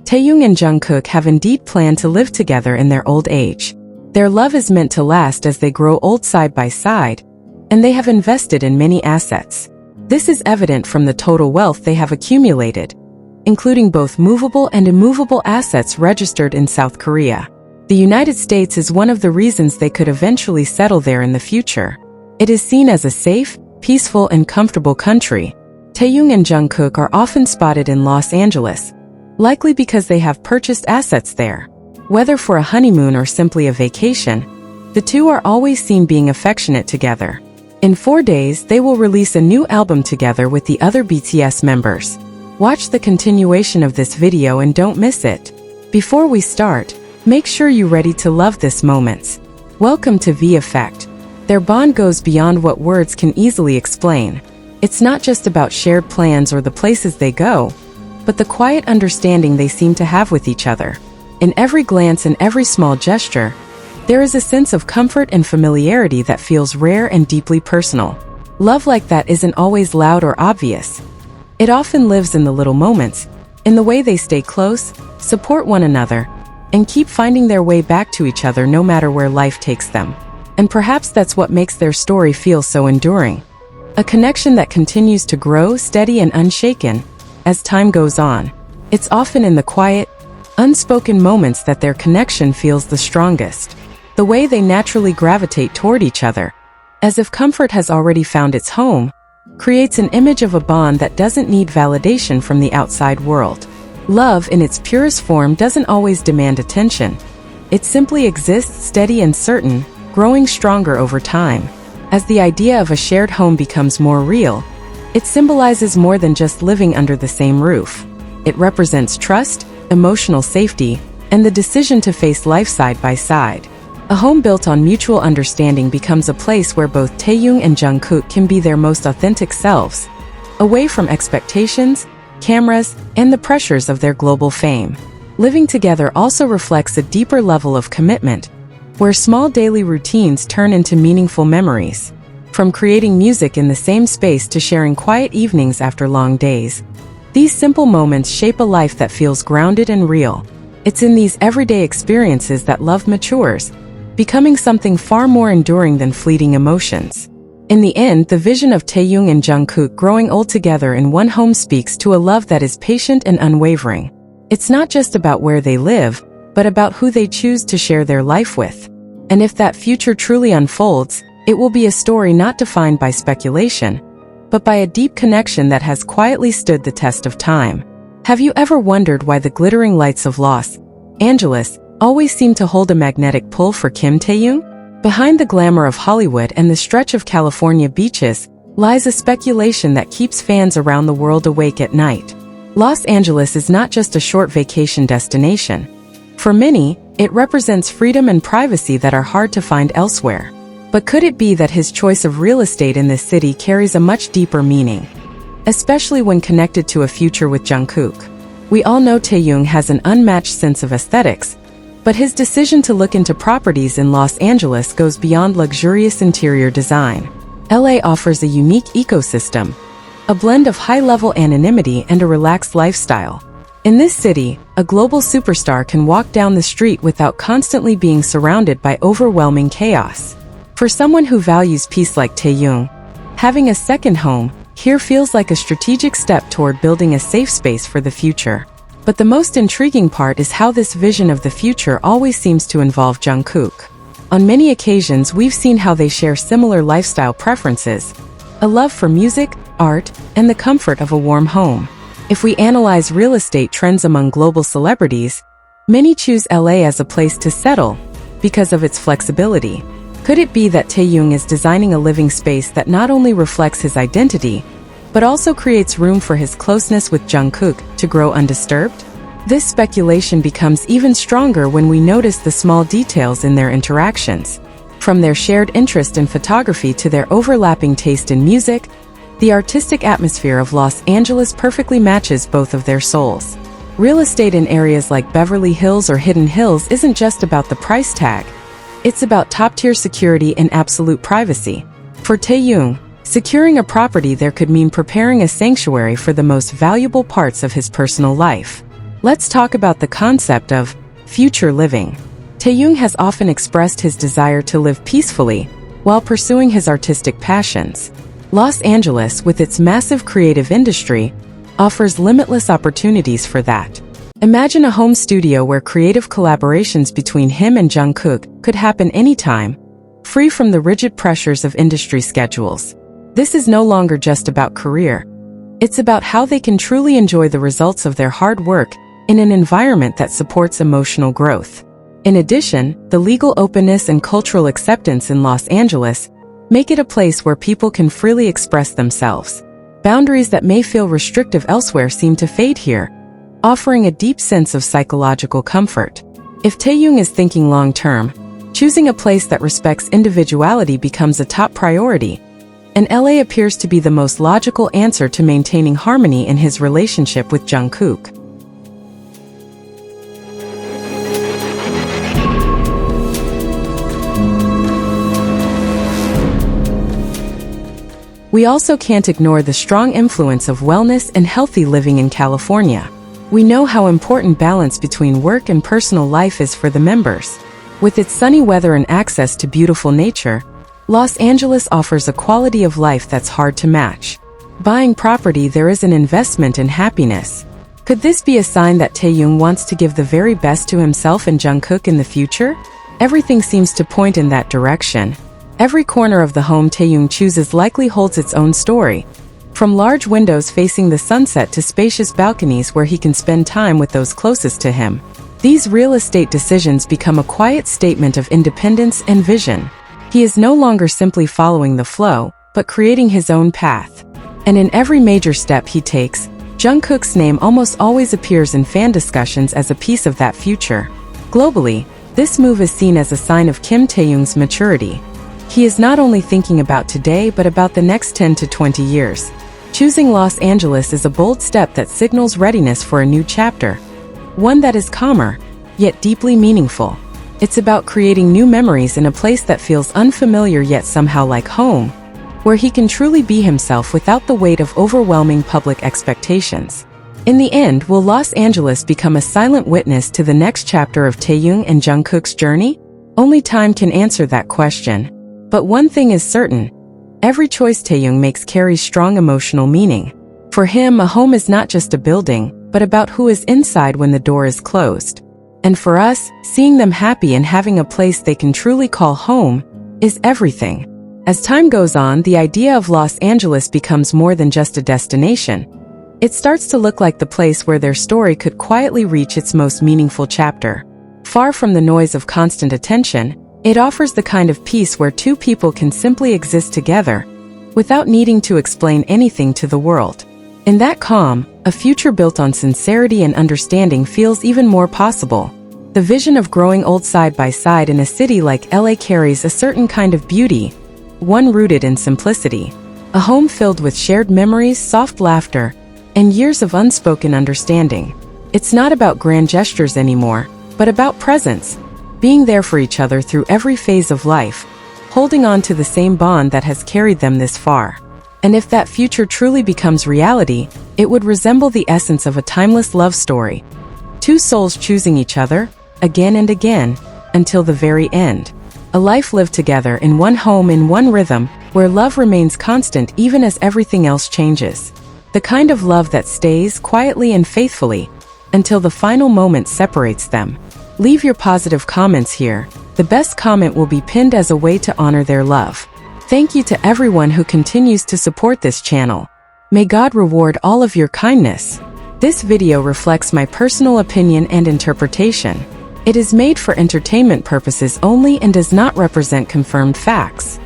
Taehyung and Jungkook have indeed planned to live together in their old age. Their love is meant to last as they grow old side by side, and they have invested in many assets. This is evident from the total wealth they have accumulated, including both movable and immovable assets registered in South Korea. The United States is one of the reasons they could eventually settle there in the future. It is seen as a safe, peaceful, and comfortable country. Taehyung and Jungkook are often spotted in Los Angeles, likely because they have purchased assets there. Whether for a honeymoon or simply a vacation, the two are always seen being affectionate together. In 4 days, they will release a new album together with the other BTS members. Watch the continuation of this video and don't miss it. Before we start, make sure you're ready to love this moments. Welcome to VKook. Their bond goes beyond what words can easily explain. It's not just about shared plans or the places they go, but the quiet understanding they seem to have with each other. In every glance and every small gesture, there is a sense of comfort and familiarity that feels rare and deeply personal. Love like that isn't always loud or obvious. It often lives in the little moments, in the way they stay close, support one another, and keep finding their way back to each other no matter where life takes them. And perhaps that's what makes their story feel so enduring. A connection that continues to grow steady and unshaken as time goes on. It's often in the quiet, unspoken moments that their connection feels the strongest. The way they naturally gravitate toward each other, as if comfort has already found its home, creates an image of a bond that doesn't need validation from the outside world. Love in its purest form doesn't always demand attention. It simply exists steady and certain, growing stronger over time. As the idea of a shared home becomes more real, it symbolizes more than just living under the same roof. It represents trust, emotional safety, and the decision to face life side by side. A home built on mutual understanding becomes a place where both Taehyung and Jungkook can be their most authentic selves, away from expectations, cameras, and the pressures of their global fame. Living together also reflects a deeper level of commitment, where small daily routines turn into meaningful memories. From creating music in the same space to sharing quiet evenings after long days, these simple moments shape a life that feels grounded and real. It's in these everyday experiences that love matures, becoming something far more enduring than fleeting emotions. In the end, the vision of Taehyung and Jungkook growing old together in one home speaks to a love that is patient and unwavering. It's not just about where they live, but about who they choose to share their life with. And if that future truly unfolds, it will be a story not defined by speculation, but by a deep connection that has quietly stood the test of time. Have you ever wondered why the glittering lights of Los Angeles always seem to hold a magnetic pull for Kim Taehyung? Behind the glamour of Hollywood and the stretch of California beaches lies a speculation that keeps fans around the world awake at night. Los Angeles is not just a short vacation destination. For many, it represents freedom and privacy that are hard to find elsewhere. But could it be that his choice of real estate in this city carries a much deeper meaning, especially when connected to a future with Jungkook? We all know Taehyung has an unmatched sense of aesthetics, but his decision to look into properties in Los Angeles goes beyond luxurious interior design. LA offers a unique ecosystem, a blend of high-level anonymity and a relaxed lifestyle. In this city, a global superstar can walk down the street without constantly being surrounded by overwhelming chaos. For someone who values peace like Taehyung, having a second home here feels like a strategic step toward building a safe space for the future. But the most intriguing part is how this vision of the future always seems to involve Jungkook. On many occasions, we've seen how they share similar lifestyle preferences, a love for music, art, and the comfort of a warm home. If we analyze real estate trends among global celebrities, many choose LA as a place to settle because of its flexibility. Could it be that Taehyung is designing a living space that not only reflects his identity, but also creates room for his closeness with Jungkook to grow undisturbed? This speculation becomes even stronger when we notice the small details in their interactions. From their shared interest in photography to their overlapping taste in music, the artistic atmosphere of Los Angeles perfectly matches both of their souls. Real estate in areas like Beverly Hills or Hidden Hills isn't just about the price tag. It's about top-tier security and absolute privacy. For Taehyung, securing a property there could mean preparing a sanctuary for the most valuable parts of his personal life. Let's talk about the concept of future living. Taehyung has often expressed his desire to live peacefully while pursuing his artistic passions. Los Angeles, with its massive creative industry, offers limitless opportunities for that. Imagine a home studio where creative collaborations between him and Jungkook could happen anytime, free from the rigid pressures of industry schedules. This is no longer just about career. It's about how they can truly enjoy the results of their hard work in an environment that supports emotional growth. In addition, the legal openness and cultural acceptance in Los Angeles make it a place where people can freely express themselves. Boundaries that may feel restrictive elsewhere seem to fade here, offering a deep sense of psychological comfort. If Taehyung is thinking long-term, choosing a place that respects individuality becomes a top priority, and LA appears to be the most logical answer to maintaining harmony in his relationship with Jungkook. We also can't ignore the strong influence of wellness and healthy living in California. We know how important balance between work and personal life is for the members. With its sunny weather and access to beautiful nature, Los Angeles offers a quality of life that's hard to match. Buying property there is an investment in happiness. Could this be a sign that Taehyung wants to give the very best to himself and Jungkook in the future? Everything seems to point in that direction. Every corner of the home Taehyung chooses likely holds its own story. From large windows facing the sunset to spacious balconies where he can spend time with those closest to him. These real estate decisions become a quiet statement of independence and vision. He is no longer simply following the flow, but creating his own path. And in every major step he takes, Jungkook's name almost always appears in fan discussions as a piece of that future. Globally, this move is seen as a sign of Kim Taehyung's maturity. He is not only thinking about today but about the next 10 to 20 years. Choosing Los Angeles is a bold step that signals readiness for a new chapter. One that is calmer, yet deeply meaningful. It's about creating new memories in a place that feels unfamiliar yet somehow like home, where he can truly be himself without the weight of overwhelming public expectations. In the end, will Los Angeles become a silent witness to the next chapter of Taehyung and Jungkook's journey? Only time can answer that question. But one thing is certain. Every choice Taehyung makes carries strong emotional meaning. For him, a home is not just a building, but about who is inside when the door is closed. And for us, seeing them happy and having a place they can truly call home is everything. As time goes on, the idea of Los Angeles becomes more than just a destination. It starts to look like the place where their story could quietly reach its most meaningful chapter. Far from the noise of constant attention, it offers the kind of peace where two people can simply exist together, without needing to explain anything to the world. In that calm, a future built on sincerity and understanding feels even more possible. The vision of growing old side by side in a city like LA carries a certain kind of beauty, one rooted in simplicity. A home filled with shared memories, soft laughter, and years of unspoken understanding. It's not about grand gestures anymore, but about presence. Being there for each other through every phase of life, holding on to the same bond that has carried them this far. And if that future truly becomes reality, it would resemble the essence of a timeless love story. Two souls choosing each other, again and again, until the very end. A life lived together in one home in one rhythm, where love remains constant even as everything else changes. The kind of love that stays quietly and faithfully, until the final moment separates them. Leave your positive comments here. The best comment will be pinned as a way to honor their love. Thank you to everyone who continues to support this channel. May God reward all of your kindness. This video reflects my personal opinion and interpretation. It is made for entertainment purposes only and does not represent confirmed facts.